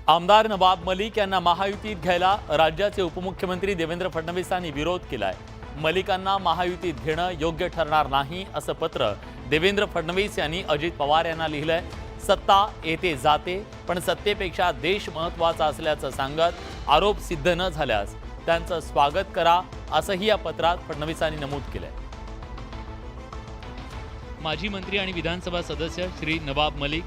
आमदार नवाब मलिक यांना महायुतीत घ्यायला राज्याचे उपमुख्यमंत्री देवेंद्र फडणवीसांनी विरोध केलाय। मलिकांना महायुतीत घेणं योग्य ठरणार नाही असं पत्र देवेंद्र फडणवीस यांनी अजित पवार यांना लिहिलंय। सत्ता येते जाते, पण सत्तेपेक्षा देश महत्त्वाचा असल्याचं सांगत आरोप सिद्ध न झाल्यास त्यांचं स्वागत करा असंही या पत्रात फडणवीसांनी नमूद केलंय। माजी मंत्री आणि विधानसभा सदस्य श्री नवाब मलिक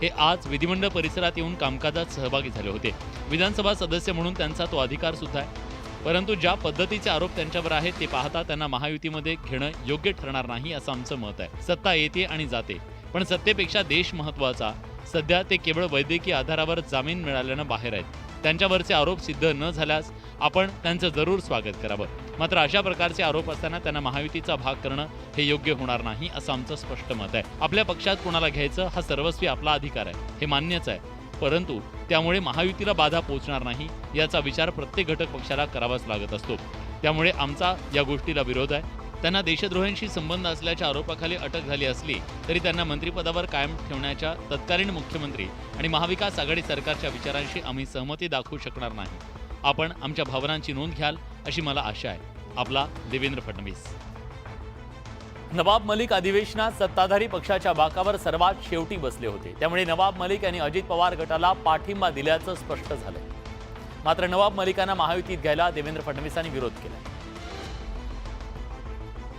हे आज विधिमंडळ परिसरात येऊन कामकाजात सहभागी झाले होते। विधानसभा सदस्य म्हणून त्यांचा तो अधिकार सुद्धा आहे, परंतु ज्या पद्धतीचे आरोप त्यांच्यावर आहेत ते पाहता त्यांना महायुतीमध्ये घेणं योग्य ठरणार नाही असं आमचं मत आहे। सत्ता येते आणि जाते, पण सत्तेपेक्षा देश महत्त्वाचा। सध्या ते केवळ वैद्यकीय आधारावर जामीन मिळाल्यानं बाहेर आहेत। त्यांच्यावरचे आरोप सिद्ध न झाल्यास आपण त्यांचं जरूर स्वागत करावं, मात्र अशा प्रकारचे आरोप असताना त्यांना महायुतीचा भाग करणं हे योग्य होणार नाही असं आमचं स्पष्ट मत आहे। आपल्या पक्षात कोणाला घ्यायचं हा सर्वस्वी आपला अधिकार आहे, हे मान्यच आहे, परंतु त्यामुळे महायुतीला बाधा पोहोचणार नाही याचा विचार प्रत्येक घटक पक्षाला करावाच लागत असतो। त्यामुळे आमचा या गोष्टीला विरोध आहे। त्यांना देशद्रोहांशी संबंध असल्याच्या आरोपाखाली अटक झाली असली तरी त्यांना मंत्रिपदावर कायम ठेवण्याच्या तत्कालीन मुख्यमंत्री आणि महाविकास आघाडी सरकारच्या विचारांशी आम्ही सहमती दाखवू शकणार नाही। आपण आमच्या भावनांची नोंद घ्याल अशी मला आशा आहे। आपला देवेंद्र फडणवीस। नवाब मलिक अधिवेशनात सत्ताधारी पक्षाच्या बाकावर सर्वात शेवटी बसले होते, त्यामुळे नवाब मलिक यांनी अजित पवार गटाला पाठिंबा दिल्याचं स्पष्ट झालंय। मात्र नवाब मलिकांना महायुतीत घ्यायला देवेंद्र फडणवीसांनी विरोध केला।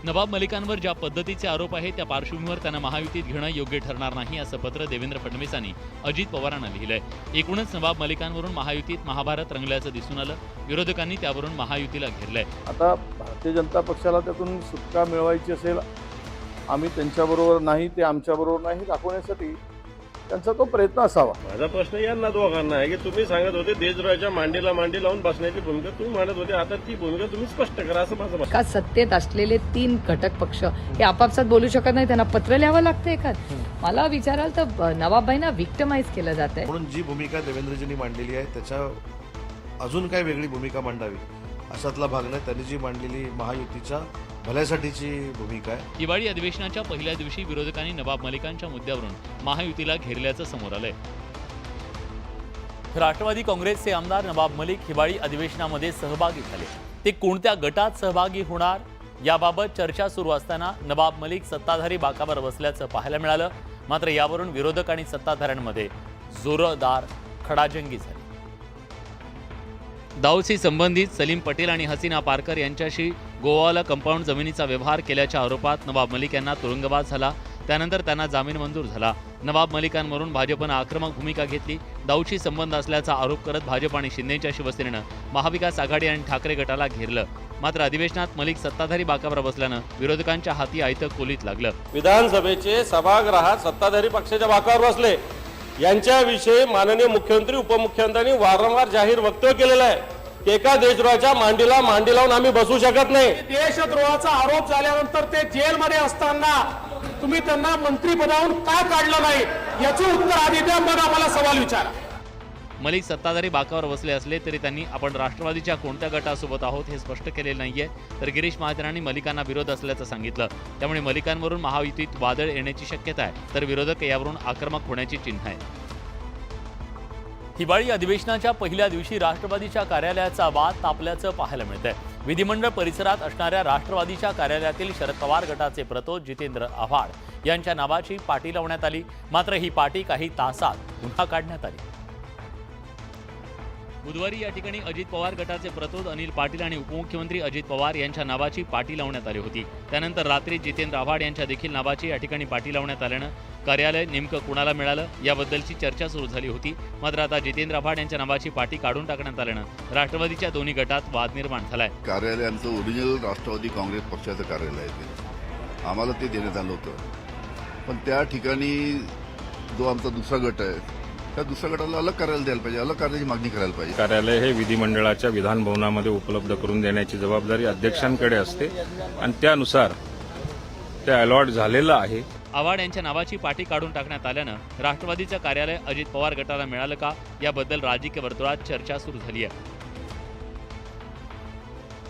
नवाब मलिकांवर ज्या पद्धतीचे आरोप आहेत त्या पार्श्वभूमीवर त्यांना महायुतीत घेणं योग्य ठरणार नाही असं पत्र देवेंद्र फडणवीसांनी अजित पवारांना लिहिलंय। एकूणच नवाब मलिकांवरून महायुतीत महाभारत रंगल्याचं दिसून आलं। विरोधकांनी त्यावरून महायुतीला घेरलंय। आता भारतीय जनता पक्षाला त्यातून सुटका मिळवायची असेल, आम्ही त्यांच्याबरोबर नाही ते आमच्याबरोबर नाही दाखवण्यासाठी त्यांचा तो प्रयत्न असावा। माझा प्रश्न यांना दोघांना आहे की तुम्ही सांगत होते देशद्रोहाच्या मांडीला मांडी लावून बसण्याची भूमिका तुम्ही मांडत होते, आता ती भूमिका तुम्ही स्पष्ट करा असं माझं मत। का सत्तेत असलेले 3 घटक पक्ष हे आपापसात बोलू शकत नाही, त्यांना पत्र लिहावं लागतं एखाद। मला विचाराल तर नवाबबाईंना विक्टिमाइज केलं जात आहे म्हणून जी भूमिका देवेंद्रजींनी मांडलेली आहे त्याच्या अजून काय वेगळी भूमिका मांडावी अशातला भाग नाही। त्यांनी जी मांडलेली महायुतीच्या भल्यासाठीची भूमिका आहे। हिवाळी अधिवेशनाच्या पहिल्या दिवशी विरोधकांनी नवाब मलिकांच्या मुद्द्यावरून महायुतीला घेरल्याचं समोर आलंय। राष्ट्रवादी काँग्रेसचे आमदार नवाब मलिक हिवाळी अधिवेशनामध्ये सहभागी झाले। ते कोणत्या गटात सहभागी होणार याबाबत चर्चा सुरू असताना नवाब मलिक सत्ताधारी बाकावर बसल्याचं पाहायला मिळालं। मात्र यावरून विरोधक आणि सत्ताधाऱ्यांमध्ये जोरदार खडाजंगी झाली। दाऊदशी संबंधित सलीम पटेल आणि हसीना पारकर यांच्याशी गोवाला कंपाऊंड जमिनीचा व्यवहार केल्याच्या आरोपात नवाब मलिक यांना तुरुंगवास झाला। त्यानंतर त्यांना जामीन मंजूर झाला। नवाब मलिकांवरून भाजपनं आक्रमक भूमिका घेतली। दाऊदशी संबंध असल्याचा आरोप करत भाजप आणि शिंदेच्या शिवसेनेनं महाविकास आघाडी आणि ठाकरे गटाला घेरलं। मात्र अधिवेशनात मलिक सत्ताधारी बाकावर बसल्यानं विरोधकांच्या हाती आयतं कोलीत लागलं। विधानसभेचे सभागृहात सत्ताधारी पक्षाच्या बाकावर बसले यांच्याविषयी माननीय मुख्यमंत्री उपमुख्यमंत्र्यांनी वारंवार जाहीर वक्तव्य केलेलं आहे की एका देशद्रोहाच्या मांडीला मांडी लावून आम्ही बसू शकत नाही। देशद्रोहाचा आरोप झाल्यानंतर ते जेलमध्ये असताना तुम्ही त्यांना मंत्रिपदावरून का काढलं नाही याचं उत्तर आधी द्या, मग आम्हाला सवाल विचारा। मलिक सत्ताधारी बाकावर बसले असले तरी त्यांनी आपण राष्ट्रवादीच्या कोणत्या गटासोबत आहोत हे स्पष्ट केलेले नाहीये। तर गिरीश महाजनांनी मलिकांना विरोध असल्याचं सांगितलं। त्यामुळे मलिकांवरून महायुतीत वादळ येण्याची शक्यता आहे, तर विरोधक यावरून आक्रमक होण्याची चिन्ह आहे। हिवाळी अधिवेशनाच्या पहिल्या दिवशी राष्ट्रवादीच्या कार्यालयाचा वाद तापल्याचं पाहायला मिळतंय। विधिमंडळ परिसरात असणाऱ्या राष्ट्रवादीच्या कार्यालयातील शरद पवार गटाचे प्रतोद जितेंद्र आव्हाड यांच्या नावाची पाटी लावण्यात आली। मात्र ही पाटी काही तासात पुन्हा काढण्यात आली। बुधवारी या ठिकाणी अजित पवार गटाचे प्रतोद अनिल पाटील आणि उपमुख्यमंत्री अजित पवार यांच्या नावाची पाटी लावण्यात आली होती। त्यानंतर रात्री जितेंद्र आव्हाड यांच्या देखील नावाची या ठिकाणी पाटी लावण्यात आल्यानं कार्यालय नेमकं कुणाला मिळालं याबद्दलची चर्चा सुरू झाली होती। मात्र आता जितेंद्र आव्हाड यांच्या नावाची पाटी काढून टाकण्यात आल्यानं राष्ट्रवादीच्या दोन्ही गटात वाद निर्माण झालाय। कार्यालय आमचं ओरिजिनल राष्ट्रवादी काँग्रेस पक्षाचं कार्यालय आहे, आम्हाला ते देण्यात आलं होतं, पण त्या ठिकाणी जो आमचा दुसरा गट आहे त्या दुसऱ्या गटाला अलग कार्यालय द्यायला पाहिजे, अलग कार्यालयाची मागणी करायला पाहिजे। कार्यालय हे विधिमंडळाच्या विधान भवनामध्ये उपलब्ध करून देण्याची जबाबदारी अध्यक्षांकडे असते आणि त्यानुसार ते अलॉट झालेलं आहे। आव्हाड यांच्या नावाची पाटी काढून टाकण्यात आल्यानं राष्ट्रवादीचं कार्यालय अजित पवार गटाला मिळालं का याबद्दल राजकीय वर्तुळात चर्चा सुरू झाली आहे।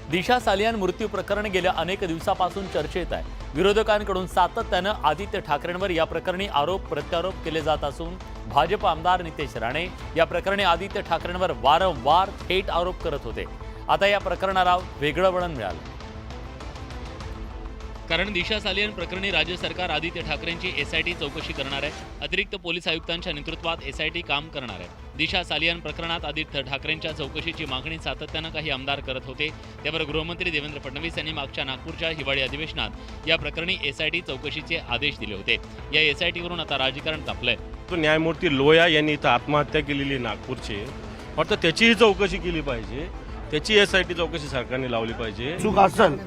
दिशा सालियान मृत्यू प्रकरण गेल्या अनेक दिवसापासून चर्चेत आहे। विरोधकांकडून सातत्यानं आदित्य ठाकरेंवर या प्रकरणी आरोप प्रत्यारोप केले जात असून भाजप आमदार नितेश राणे या प्रकरणी आदित्य ठाकरेंवर वारंवार थेट आरोप करत होते. आता या प्रकरणाला वेगळं वळण मिळालं. कारण दिशा सालियन प्रकरणी राज्य सरकार आदित्य ठाकरेंची एसआयटी चौकशी करणार आहे. अतिरिक्त पोलीस आयुक्तांच्या नेतृत्वात एसआयटी काम करणार आहे. दिशा सालियन प्रकरणात आदित्य ठाकरेंच्या चौकशीची मागणी सातत्यानं काही आमदार करत होते. त्यावर गृहमंत्री देवेंद्र फडणवीस यांनी मागच्या नागपूरच्या हिवाळी अधिवेशनात या प्रकरणी एसआयटी चौकशीचे आदेश दिले होते. या एसआयटीवरून आता राजकारण तापलंय. तो न्यायमूर्ती लोया यांनी इथं आत्महत्या केलेली नागपूरची, वाटतं त्याचीही चौकशी केली पाहिजे. त्याची एसआयटी चौकशी सरकारने लावली पाहिजे. चूक असेल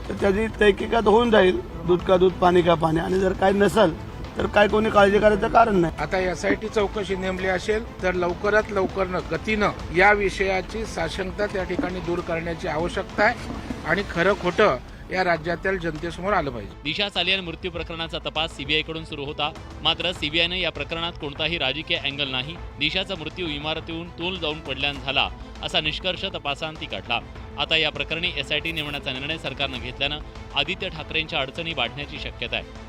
तर त्याची तहकीकात होऊन जाईल. दूध का दूध पाणी का पाणी. आणि जर काही नसेल तर काय कोणी काळजी करायचं कारण नाही. आता एसआयटी चौकशी नेमली असेल तर लवकरात लवकर गतीनं या विषयाची साशंकता त्या ठिकाणी दूर करण्याची आवश्यकता आहे आणि खरं खोटं या राज्यातील जनतेसमोर आलं पाहिजे. दिशा सालियन मृत्यू प्रकरणाचा तपास सीबीआयकडून सुरू होता. मात्र सीबीआयनं या प्रकरणात कोणताही राजकीय अँगल नाही, दिशाचा मृत्यू इमारतीहून तोल जाऊन पडल्यानं झाला असा निष्कर्ष तपासांती काढला. आता या प्रकरणी एसआयटी नेमण्याचा निर्णय सरकारनं घेतल्यानं आदित्य ठाकरेंच्या अडचणी वाढण्याची शक्यता आहे.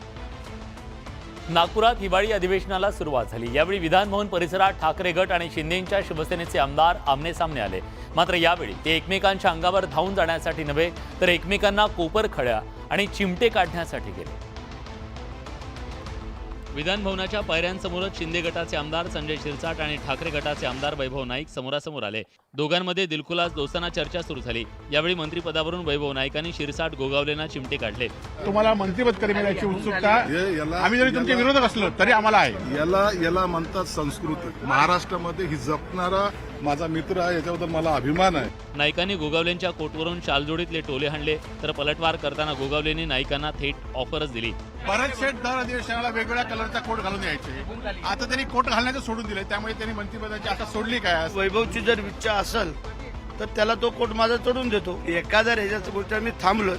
नागपुरात हिवाळी अधिवेशनाला सुरुवात झाली. यावेळी विधानभवन परिसरात ठाकरे गट आणि शिंदेच्या शिवसेनेचे आमदार आमने-सामने आले. मात्र यावेळी ते एकमेकांच्या अंगावर धावून जाण्यासाठी नव्हे तर एकमेकांना कोपर खळ्या आणि चिमटे काढण्यासाठी गेले. विधानभवनाच्या पायऱ्यांसमोरच शिंदे गटाचे आमदार संजय शिरसाट आणि ठाकरे गटाचे आमदार वैभव नाईक समोरासमोर आले. दोघांमध्ये दिलखुलास दोस्ताना चर्चा सुरू झाली. यावेळी मंत्रिपदावरून वैभव नाईकांनी शिरसाट गोगावलेंना चिमटे काढले. तुम्हाला मंत्रिपद करण्याची उत्सुकता आम्ही जरी तुमचे विरोधक असलो तरी आम्हाला आहे. याला म्हणतात संस्कृती. महाराष्ट्रामध्ये ही जपणारा माझा मित्र आहे, याच्याबद्दल मला अभिमान आहे. नाईकांनी गोगावलेंच्या कोटवरून शालजोडीतले टोले हाणले तर पलटवार करताना गोगावलेंनी नाईकांना थेट ऑफरच दिली. परत शेठ दर अधिवेशनाला वेगवेगळ्या कलरचा कोट घालून यायचे. आता त्यांनी कोट घालण्याचं सोडून दिले, त्यामुळे त्यांनी मंत्रिपदाची आता सोडली काय. वैभवची जर इच्छा असेल तर त्याला तो कोट माझा चढून देतो. एखाद्या ह्याच्याच गोष्टी मी थांबलो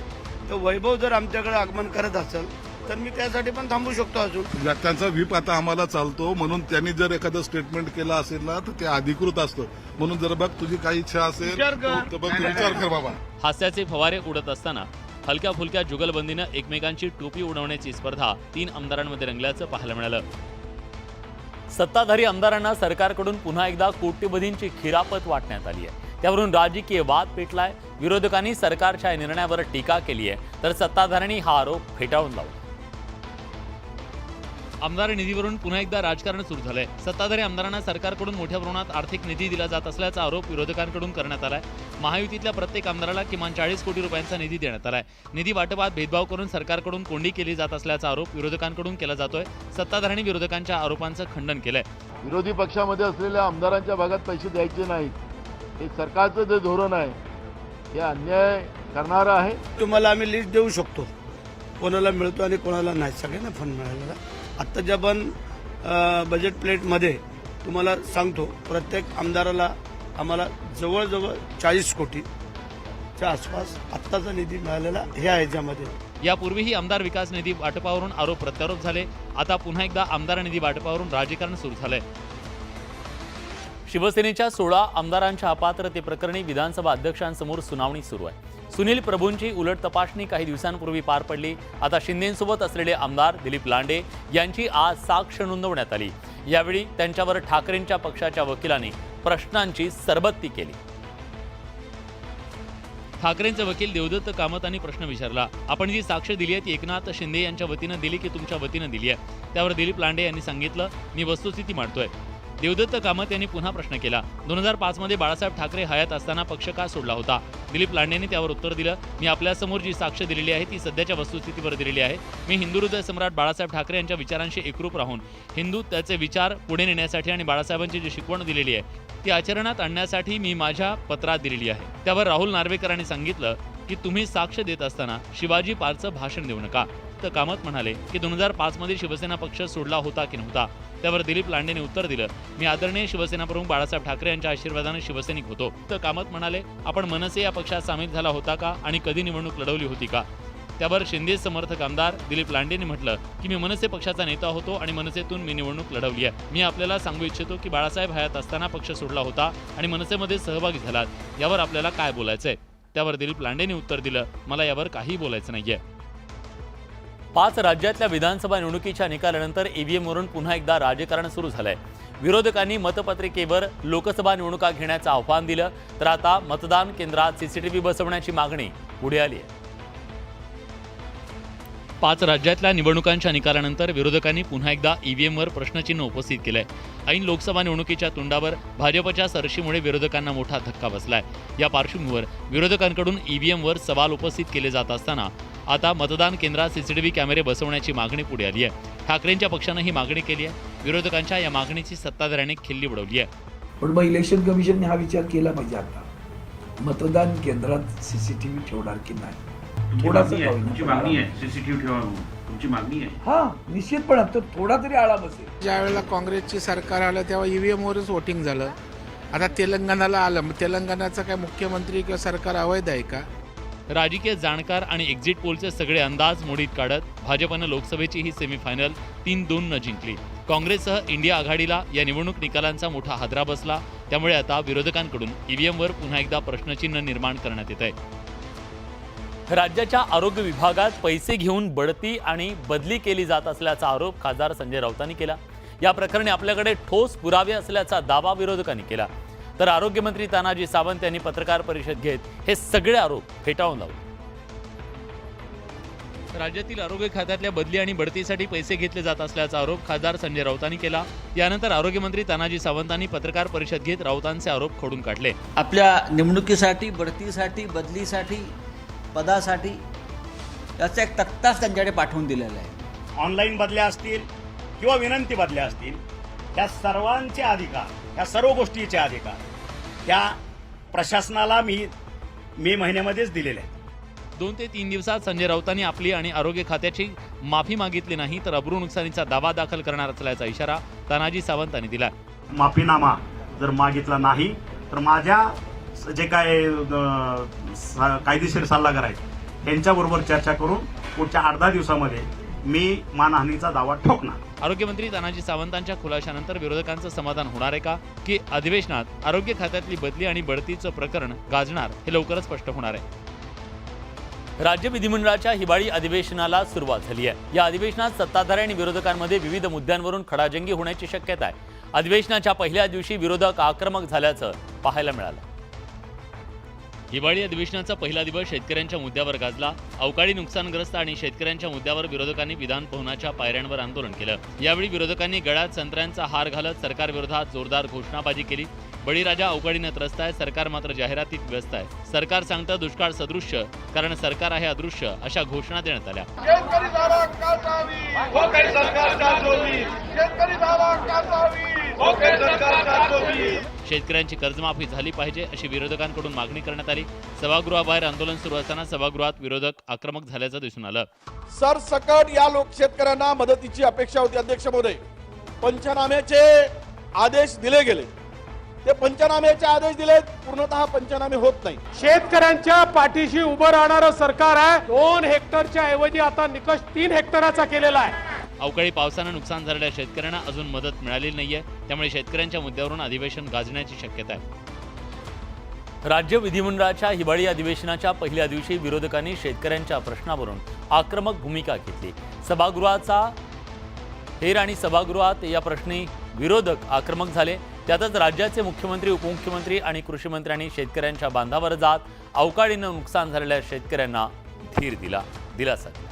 तर वैभव जर आमच्याकडे आगमन करत असेल तर मी त्यासाठी पण थांबू शकतो. अजून त्यांचा व्हीप आता आम्हाला चालतो, म्हणून त्यांनी जर एखादं स्टेटमेंट केलं असेल ना तर ते अधिकृत असतं. म्हणून जर बघ तुझी काही इच्छा असेल तर बघ विचार कर बाबा. हास्याचे फवारे उडत असताना हलक्या फुलक्या जुगलबंदीनं एकमेकांची टोपी उडवण्याची स्पर्धा 3 आमदारांमध्ये रंगल्याचं पाहायला मिळालं. सत्ताधारी आमदारांना सरकारकडून पुन्हा एकदा कोट्यवधींची खिरापत वाटण्यात आली आहे. त्यावरून राजकीय वाद पेटलाय. विरोधकांनी सरकारच्या या निर्णयावर टीका केली आहे तर सत्ताधाऱ्यांनी हा आरोप फेटाळून लावला. आमदार निधीवरून पुन्हा एकदा राजकारण सुरू झालंय. सत्ताधारी आमदारांना सरकारकडून मोठ्या प्रमाणात आर्थिक निधी दिला जात असल्याचा आरोप विरोधकांकडून करण्यात आलाय. महायुतीतल्या प्रत्येक आमदाराला किमान 40 कोटी रुपयांचा निधी देण्यात आलाय. निधी वाटपात भेदभाव करून सरकारकडून कोंडी केली जात असल्याचा आरोप विरोधकांकडून केला जातोय. सत्ताधाऱ्यांनी विरोधकांच्या आरोपांचं खंडन केलंय. विरोधी पक्षामध्ये असलेल्या आमदारांच्या भागात पैसे द्यायचे नाहीत, हे सरकारचं जे धोरण आहे हे अन्याय करणारं आहे. तुम्हाला आम्ही लिस्ट देऊ शकतो कोणाला मिळतो आणि कोणाला नाही. सगळ्यांना फंड मिळालेला. आत्ताच्या पण बजेट प्लेटमध्ये तुम्हाला सांगतो प्रत्येक आमदाराला आम्हाला जवळजवळ 40 कोटीच्या आसपास आत्ताचा निधी मिळालेला हे आहे. ज्यामध्ये यापूर्वीही आमदार विकास निधी वाटपावरून आरोप प्रत्यारोप झाले. आता पुन्हा एकदा आमदार निधी वाटपावरून राजकारण सुरू झालंय. शिवसेनेच्या 16 आमदारांच्या अपात्रतेप्रकरणी विधानसभा अध्यक्षांसमोर सुनावणी सुरू आहे. सुनील प्रभूंची उलट तपासणी काही दिवसांपूर्वी पार पडली. आता शिंदेसोबत असलेले आमदार दिलीप लांडे यांची आज साक्ष नोंदवण्यात आली. यावेळी त्यांच्यावर ठाकरेंच्या पक्षाच्या वकिलांनी प्रश्नांची सरबत्ती केली. ठाकरेंचे वकील देवदत्त कामतांनी प्रश्न विचारला. आपण जी साक्ष दिली आहे ती एकनाथ शिंदे यांच्या वतीनं दिली की तुमच्या वतीनं दिली आहे? त्यावर दिलीप लांडे यांनी सांगितलं, मी वस्तुस्थिती मांडतोय. देवदत्त कामत यांनी पुन्हा प्रश्न केला. 2005 बाळासाहेब ठाकरे हयात असताना पक्ष का सोडला होता? दिलीप लांडेंनी त्यावर उत्तर दिलं, मी आपल्यासमोर जी साक्ष दिलेली आहे ती सध्याच्या वस्तुस्थितीवर दिलेली आहे. मी हिंदू हृदय सम्राट बाळासाहेब ठाकरे यांच्या विचारांशी एकरूप राहून हिंदू त्याचे विचार पुढे नेण्यासाठी आणि बाळासाहेबांची जी शिकवण दिलेली आहे ती आचरणात आणण्यासाठी मी माझ्या पत्रात दिलेली आहे. त्यावर राहुल नार्वेकरांनी सांगितलं की तुम्ही साक्ष देत असताना शिवाजी पार्कचं भाषण देऊ नका. तर कामत म्हणाले की 2005 शिवसेना पक्ष सोडला होता की नव्हता? त्यावर दिलीप लांडेने उत्तर दिलं, मी आदरणीय शिवसेना प्रमुख बाळासाहेब ठाकरे यांच्या आशीर्वादाने शिवसैनिक होतो. तर कामत म्हणाले, आपण मनसे या पक्षात सामील झाला होता का आणि कधी निवडणूक लढवली होती का? त्यावर शिंदे समर्थक आमदार दिलीप लांडेंनी म्हटलं की मी मनसे पक्षाचा नेता होतो आणि मनसेतून मी निवडणूक लढवली आहे. मी आपल्याला सांगू इच्छितो की बाळासाहेब हयात असताना पक्ष सोडला होता आणि मनसेमध्ये सहभागी झालात. यावर आपल्याला काय बोलायचंय? त्यावर दिलीप लांडेंनी उत्तर दिलं, मला यावर काही बोलायचं नाहीये. 5 राज्यातल्या विधानसभा निवडणुकीच्या निकालानंतर ईव्हीएमवरून पुन्हा एकदा राजकारण सुरू झालंय. विरोधकांनी मतपत्रिकेवर लोकसभा निवडणुका घेण्याचं आव्हान दिलं, तर आता मतदान केंद्रात सीसीटीव्ही बसवण्याची मागणी पुढे आली आहे. 5 राज्यातल्या निवडणुकांच्या निकालानंतर विरोधकांनी पुन्हा एकदा ईव्हीएमवर प्रश्नचिन्ह उपस्थित केलंय. ऐन लोकसभा निवडणुकीच्या तोंडावर भाजपच्या सरशीमुळे विरोधकांना मोठा धक्का बसलाय. या पार्श्वभूमीवर विरोधकांकडून ईव्हीएमवर सवाल उपस्थित केले जात असताना आता मतदान केंद्रात सीसीटीव्ही कॅमेरे बसवण्याची मागणी पुढे आली आहे. ठाकरेंच्या पक्षानं ही मागणी केली आहे. विरोधकांच्या या मागणीची सत्ताधाऱ्यांनी खिल्ली उडवली आहे. पण मग इलेक्शन कमिशनने हा विचार केला पाहिजे. आता मतदान केंद्रात सीसीटीव्ही ठेवणार की नाही, तुमची मागणी आहे सीसीटीव्ही ठेवा, तुमची मागणी आहे. हा निश्चितपणे तर थोडा तरी आळा बसेल. ज्या वेळेला काँग्रेसची सरकार आलं तेव्हा ईव्हीएमवरच वोटिंग झालं. आता तेलंगणाला आलं, मग तेलंगणाचं काय मुख्यमंत्री किंवा सरकार अवैध आहे का? राजकीय जाणकार आणि एक्झिट पोलचे सगळे अंदाज मोडीत काढत भाजपनं लोकसभेची ही सेमीफायनल 3-2 जिंकली. काँग्रेससह इंडिया आघाडीला या निवडणूक निकालांचा मोठा हादरा बसला. त्यामुळे आता विरोधकांकडून ईव्हीएमवर पुन्हा एकदा प्रश्नचिन्ह निर्माण करण्यात येत आहे. राज्याच्या आरोग्य विभागात पैसे घेऊन बढती आणि बदली केली जात असल्याचा आरोप खासदार संजय राऊतांनी केला. या प्रकरणी आपल्याकडे ठोस पुरावे असल्याचा दावा विरोधकांनी केला. तर आरोग्यमंत्री तानाजी सावंत यांनी पत्रकार परिषद घेत हे सगळे आरोप फेटाळून लावले. राज्यातील आरोग्य खात्यातल्या बदली आणि बढतीसाठी पैसे घेतले जात असल्याचा आरोप खासदार संजय राऊतांनी केला. यानंतर आरोग्यमंत्री तानाजी सावंतांनी पत्रकार परिषद घेत राऊतांचे आरोप खोडून काढले. आपल्या निवडणुकीसाठी, बढतीसाठी, बदलीसाठी, पदासाठी याचा एक तक्ताच त्यांच्याकडे पाठवून दिलेला आहे. ऑनलाईन बदल्या असतील किंवा विनंती बदल्या असतील, त्या सर्वांचे अधिकार, या सर्व गोष्टीचे अधिकार त्या प्रशासनाला मे महिन्यामध्येच दिलेले आहेत. 2 ते 3 दिवसात संजय राऊतांनी आपली आणि आरोग्य खात्याची माफी मागितली नाही तर अब्रू नुकसानीचा दावा दाखल करणार असल्याचा इशारा तानाजी सावंतांनी दिला. माफीनामा जर मागितला नाही तर माझ्या जे काय कायदेशीर सल्लागार आहेत त्यांच्याबरोबर चर्चा करून पुढच्या 8-10 दिवसामध्ये मी मानहानीचा दावा ठोकणार. आरोग्यमंत्री तानाजी सावंतांच्या खुलाशानंतर विरोधकांचं समाधान होणार आहे का, की अधिवेशनात आरोग्य खात्यातली बदली आणि बढतीचं प्रकरण गाजणार हे लवकरच स्पष्ट होणार आहे. राज्य विधिमंडळाच्या हिवाळी अधिवेशनाला सुरुवात झाली आहे. या अधिवेशनात सत्ताधारी आणि विरोधकांमध्ये विविध मुद्द्यांवरून खडाजंगी होण्याची शक्यता आहे. अधिवेशनाच्या पहिल्या दिवशी विरोधक आक्रमक झाल्याचं पाहायला मिळालं. हिवाळी अधिवेशनाचा पहिला दिवस शेतकऱ्यांच्या मुद्द्यावर गाजला. अवकाळी नुकसानग्रस्त आणि शेतकऱ्यांच्या मुद्द्यावर विरोधकांनी विधान भवनाच्या पायऱ्यांवर आंदोलन केलं. यावेळी विरोधकांनी गळ्यात संत्र्यांचा हार घालत सरकारविरोधात जोरदार घोषणाबाजी केली. बळीराजा अवकाळीनं त्रस्त आहे, सरकार मात्र जाहिरातीत व्यस्त आहे. सरकार सांगतं दुष्काळ सदृश्य, कारण सरकार आहे अदृश्य, अशा घोषणा देण्यात आल्या. शेतकऱ्यांची कर्जमाफी झाली पाहिजे अशी विरोधकांकडून मागणी करण्यात आली. सभागृहाबाहेर आंदोलन सुरू असताना सभागृहात विरोधक आक्रमक झाल्याचं दिसून आलं. सरसकट या शेतकऱ्यांना मदतीची अपेक्षा होती. अध्यक्ष महोदय, पंचनाम्याचे आदेश दिले गेले, ते पंचनाम्याचे आदेश दिले, पूर्णतः पंचनामे होत नाही. शेतकऱ्यांच्या पाठीशी उभं राहणारं सरकार आहे. 2 हेक्टरच्या ऐवजी आता निकष 3 हेक्टराचा केलेला आहे. अवकाळी पावसानं नुकसान झालेल्या शेतकऱ्यांना अजून मदत मिळालेली नाहीये. त्यामुळे शेतकऱ्यांच्या मुद्द्यावरून अधिवेशन गाजण्याची शक्यता आहे. राज्य विधिमंडळाच्या हिवाळी अधिवेशनाच्या पहिल्या दिवशी विरोधकांनी शेतकऱ्यांच्या प्रश्नावरून आक्रमक भूमिका घेतली. सभागृहाचा हेर आणि सभागृहात या प्रश्नी विरोधक आक्रमक झाले. त्यातच राज्याचे मुख्यमंत्री, उपमुख्यमंत्री आणि कृषी मंत्र्यांनी शेतकऱ्यांच्या बांधावर जात अवकाळीनं नुकसान झालेल्या शेतकऱ्यांना धीर दिला, दिलासा दिला.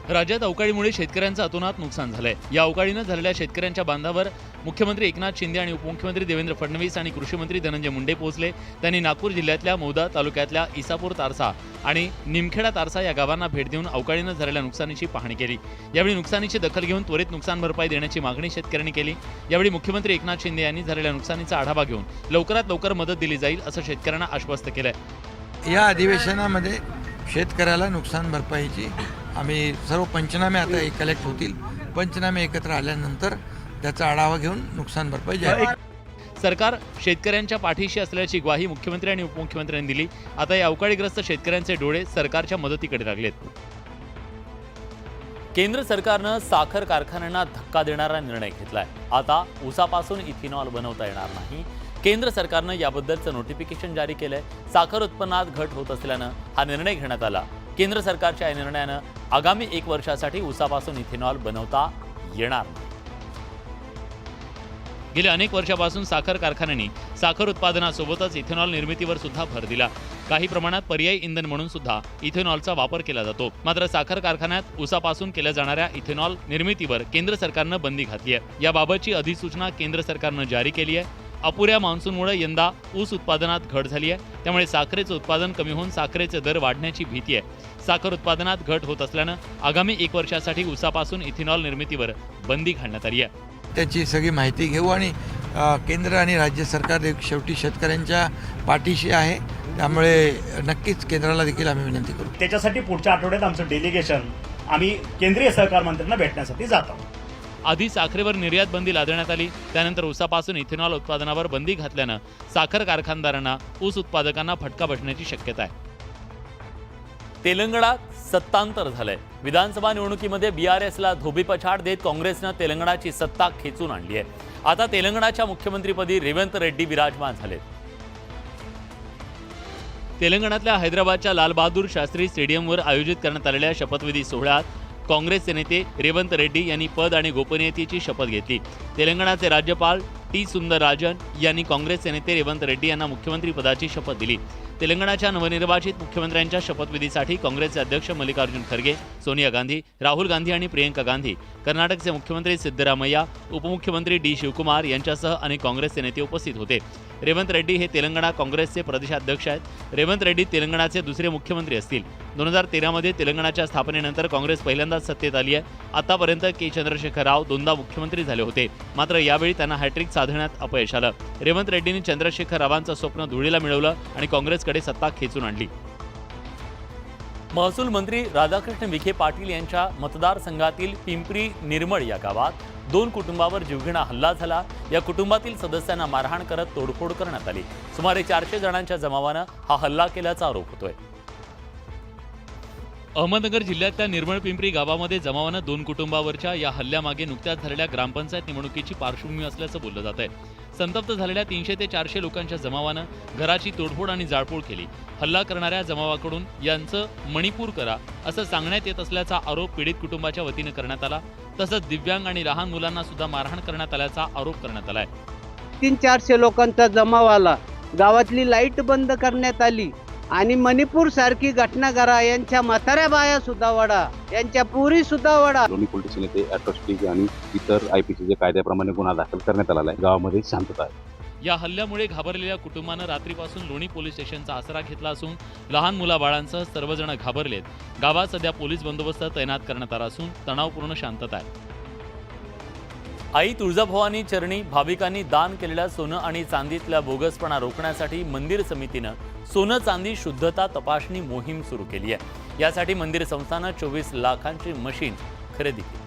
राज्यात अवकाळीमुळे शेतकऱ्यांचं अतोनात नुकसान झालंय. या अवकाळीनं झालेल्या शेतकऱ्यांच्या बांधावर मुख्यमंत्री एकनाथ शिंदे आणि उपमुख्यमंत्री देवेंद्र फडणवीस आणि कृषी मंत्री धनंजय मुंडे पोहोचले. त्यांनी नागपूर जिल्ह्यातल्या मौदा तालुक्यातल्या इसापूर तारसा आणि निमखेडा तारसा या गावांना भेट देऊन अवकाळीनं झालेल्या नुकसानीची पाहणी केली. यावेळी नुकसानीची दखल घेऊन त्वरित नुकसान भरपाई देण्याची मागणी शेतकऱ्यांनी केली. यावेळी मुख्यमंत्री एकनाथ शिंदे यांनी झालेल्या नुकसानीचा आढावा घेऊन लवकरात लवकर मदत दिली जाईल असं शेतकऱ्यांना आश्वस्त केलंय. या अधिवेशनामध्ये शेतकऱ्याला नुकसान भरपाईची आम्ही सर्व पंचनामे आता कलेक्ट होतील. पंचनामे एकत्र आल्यानंतर त्याचा आढावा घेऊन नुकसान भरपाई जाहीर. सरकार शेतकऱ्यांच्या पाठीशी असल्याची ग्वाही मुख्यमंत्री आणि उपमुख्यमंत्र्यांनी दिली. आता या अवकाळीग्रस्त शेतकऱ्यांचे डोळे सरकारच्या मदतीकडे लागलेत. केंद्र सरकारनं साखर कारखान्यांना धक्का देणारा निर्णय घेतलाय. आता ऊसापासून इथेनॉल बनवता येणार नाही. केंद्र सरकारनं याबद्दलचं नोटिफिकेशन जारी केलंय. साखर उत्पन्नात घट होत असल्यानं हा निर्णय घेण्यात आला. केंद्र सरकारच्या या निर्णयानं आगामी 1 वर्षासाठी ऊसापासून इथेनॉल बनवता येणार नाही. गेल्या अनेक वर्षापासून साखर कारखान्यांनी साखर उत्पादनासोबतच इथेनॉल निर्मितीवर सुद्धा भर दिला. काही प्रमाणात पर्यायी इंधन म्हणून सुद्धा इथेनॉलचा वापर केला जातो. मात्र साखर कारखान्यात ऊसापासून केल्या जाणाऱ्या इथेनॉल निर्मितीवर केंद्र सरकारनं बंदी घातली आहे. याबाबतची अधिसूचना केंद्र सरकारनं जारी केली आहे. अपुऱ्या मान्सूनमुळे यंदा ऊस उत्पादनात घट झाली आहे. त्यामुळे साखरेचं उत्पादन कमी होऊन साखरेचे दर वाढण्याची भीती आहे. साखर उत्पादनात घट होत असल्यानं आगामी 1 वर्षासाठी ऊसापासून इथेनॉल निर्मितीवर बंदी घालण्यात आली आहे. त्याची सगळी माहिती घेऊ आणि केंद्र आणि राज्य सरकार शेवटी शेतकऱ्यांच्या पाठीशी आहे. त्यामुळे नक्कीच केंद्राला देखील आम्ही विनंती करू. त्याच्यासाठी पुढच्या आठवड्यात आमचं डेलिगेशन आम्ही केंद्रीय सहकार मंत्र्यांना भेटण्यासाठी जात आहोत. आधी साखरेवर निर्यात बंदी लादण्यात आली. त्यानंतर ऊसापासून इथेनॉल उत्पादनावर बंदी घातल्यानं साखर कारखानदारांना ऊस उत्पादकांना फटका बसण्याची शक्यता आहे. तेलंगणात सत्तांतर झालंय. विधानसभा निवडणुकीमध्ये बीआरएसला धोबीपछाड देत काँग्रेसनं तेलंगणाची सत्ता खेचून आणली आहे. आता तेलंगणाच्या मुख्यमंत्रीपदी रेवंत रेड्डी विराजमान झालेत. तेलंगणातल्या हैदराबादच्या लालबहादूर शास्त्री स्टेडियमवर आयोजित करण्यात आलेल्या शपथविधी सोहळ्यात काँग्रेसचे नेते रेवंत रेड्डी यांनी पद आणि गोपनीयतेची शपथ घेतली. तेलंगणाचे राज्यपाल टी सुंदरराजन यांनी काँग्रेसचे नेते रेवंत रेड्डी यांना मुख्यमंत्री पदाची शपथ दिली. तेलंगणाच्या नवनिर्वाचित मुख्यमंत्र्यांच्या शपथविधीसाठी काँग्रेसचे अध्यक्ष मल्लिकार्जुन खरगे, सोनिया गांधी, राहुल गांधी आणि प्रियंका गांधी, कर्नाटकचे मुख्यमंत्री सिद्धरामय्या, उपमुख्यमंत्री डी शिवकुमार यांच्यासह अनेक काँग्रेसचे नेते उपस्थित होते. रेवंत रेड्डी हे तेलंगणा काँग्रेसचे प्रदेशाध्यक्ष आहेत. रेवंत रेड्डी तेलंगणाचे दुसरे मुख्यमंत्री असतील. 2013मध्ये तेलंगणाच्या स्थापनेनंतर काँग्रेस पहिल्यांदाच सत्तेत आली आहे. आतापर्यंत के चंद्रशेखर राव 2दा मुख्यमंत्री झाले होते. मात्र यावेळी त्यांना हॅट्रिक साधण्यात अपयश आलं. रेवंत रेड्डींनी चंद्रशेखर रावांचं स्वप्न धुळीला मिळवलं आणि काँग्रेसकडे सत्ता खेचून आणली. महसूल मंत्री राधाकृष्ण विखे पाटील यांच्या मतदारसंघातील पिंपरी निर्मळ या गावात 2 कुटुंबावर जीवघेणा हल्ला झाला. या कुटुंबातील सदस्यांना मारहाण करत तोडफोड करण्यात आली. सुमारे 400 जणांच्या जमावानं हा हल्ला केल्याचा आरोप होतोय. अहमदनगर जिल्ह्यातल्या निर्मळ पिंपरी गावामध्ये जमावानं 2 कुटुंबावरच्या या हल्ल्यामागे नुकत्याच झालेल्या ग्रामपंचायत निवडणुकीची पार्श्वभूमी असल्याचं बोललं जात आहे. संतप्त झालेल्या 300 ते 400 लोकांच्या जमावानं घराची तोडफोड आणि जाळपोळ केली. हल्ला करणाऱ्या जमावाकडून यांचं मणिपूर करा असं सांगण्यात येत असल्याचा आरोप पीडित कुटुंबाच्या वतीनं करण्यात आला. तसंच दिव्यांग आणि लहान मुलांना सुद्धा मारहाण करण्यात आल्याचा आरोप करण्यात आलाय. 300-400 लोकांचा जमाव आला. गावातली लाईट बंद करण्यात आली आणि मणिपूर सारखी घटना घडा. यांच्या म्हाताऱ्या बाया सुद्धा वडा, यांच्या पुरी सुद्धा वडा. दोन्ही पोलीस नेते अॅट्रॉसिटी आणि इतर आयपीसीच्या कायद्याप्रमाणे गुन्हा दाखल करण्यात आला आहे. गावामध्ये शांतता आहे. या हल्ल्यामुळे घाबरलेल्या कुटुंबानं रात्रीपासून लोणी पोलीस स्टेशनचा आसरा घेतला असून लहान मुलाबाळांसह सर्वजण घाबरलेत. गावात सध्या पोलीस बंदोबस्त तैनात करण्यात आला असून तणावपूर्ण शांतता आहे. आई तुळजाभवानी चरणी भाविकांनी दान केलेल्या सोनं आणि चांदीतल्या बोगसपणा रोखण्यासाठी मंदिर समितीनं सोनं चांदी शुद्धता तपासणी मोहीम सुरू केली आहे. यासाठी मंदिर संस्थानं 24 लाखांची मशीन खरेदी केली.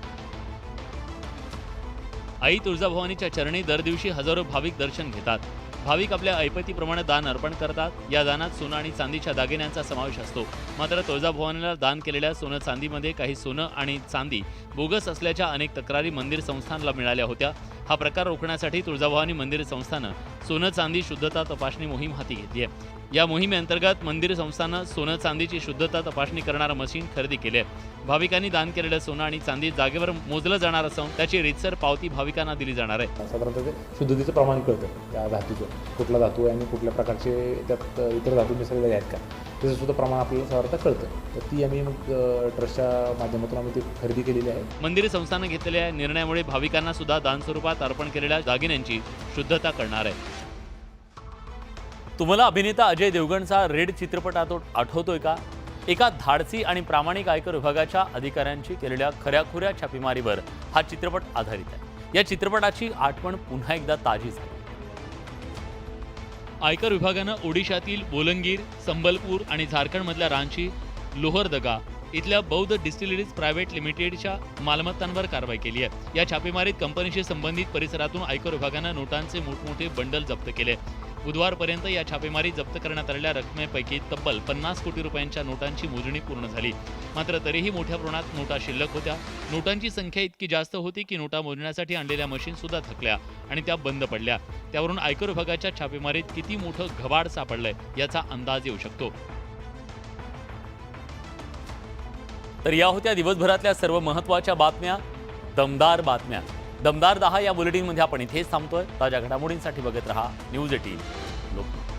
आई तुळजाभवानीच्या चरणी दर दिवशी हजारो भाविक दर्शन घेतात. भाविक आपल्या ऐपतीप्रमाणे दान अर्पण करतात. या दानात सोनं आणि चांदीच्या दागिन्यांचा समावेश असतो. मात्र तुळजाभवानीला दान केलेल्या सोनं चांदीमध्ये काही सोनं आणि चांदी बोगस असल्याच्या अनेक तक्रारी मंदिर संस्थानला मिळाल्या होत्या. हा प्रकार रोखण्यासाठी तुळजाभवानी मंदिर संस्थानं सोनं चांदी शुद्धता तपासणी मोहीम हाती घेतली आहे. या मोहिमेअंतर्गत मंदिर संस्थानं सोनं चांदीची शुद्धता तपासणी करणारं मशीन खरेदी केले आहे. भाविकांनी दान केलेलं सोनं आणि चांदी जागेवर मोजलं जाणार असून त्याची रीतसर पावती भाविकांना दिली जाणार आहे. साधारणतः शुद्धतेचं प्रमाण कळतं त्या धातूचं, कुठला धातू आहे आणि कुठल्या प्रकारचे त्यात इतर धातू मिसळलेले आहेत का, त्याचं सुद्धा प्रमाण आपल्याला साधारणतः कळतं. तर ती आम्ही मग ट्रस्टच्या माध्यमातून आम्ही ती खरेदी केलेली आहे. मंदिर संस्थानं घेतलेल्या निर्णयामुळे भाविकांना सुद्धा दान स्वरूपात अर्पण केलेल्या दागिन्यांची शुद्धता करणार आहे. तुम्हाला अभिनेता अजय देवगणचा रेड चित्रपट आठवतोय का? एका धाडसी आणि प्रामाणिक आयकर विभागाच्या अधिकाऱ्यांची केलेल्या खऱ्याखुऱ्या छापेमारीवर हा चित्रपट आधारित आहे. या चित्रपटाची आठवण पुन्हा एकदा ताजी झाली. आयकर विभागानं ओडिशातील बोलंगीर, संबलपूर आणि झारखंडमधल्या रांची, लोहरदगा इथल्या बौद्ध डिस्टिलरीज प्रायव्हेट लिमिटेडच्या मालमत्तांवर कारवाई केली आहे. या छापेमारीत कंपनीशी संबंधित परिसरातून आयकर विभागानं नोटांचे मोठमोठे बंडल जप्त केले. बुधवारपर्यंत या छापेमारीत जप्त करण्यात आलेल्या रकमेपैकी तब्बल 50 कोटी रुपयांच्या नोटांची मोजणी पूर्ण झाली. मात्र तरीही मोठ्या प्रमाणात नोटा शिल्लक होत्या. नोटांची संख्या इतकी जास्त होती की नोटा मोजण्यासाठी आणलेल्या मशीन सुद्धा थकल्या आणि त्या बंद पडल्या. त्यावरून आयकर विभागाच्या छापेमारीत किती मोठं घबाड सापडलंय याचा अंदाज येऊ शकतो. तर या होत्या दिवसभरातल्या सर्व महत्त्वाच्या बातम्या, दमदार बातम्या. दमदार 10 या बुलेटिनमध्ये आपण इथेच थांबतोय. ताज्या घडामोडींसाठी बघत रहा न्यूज 18 लोकमत.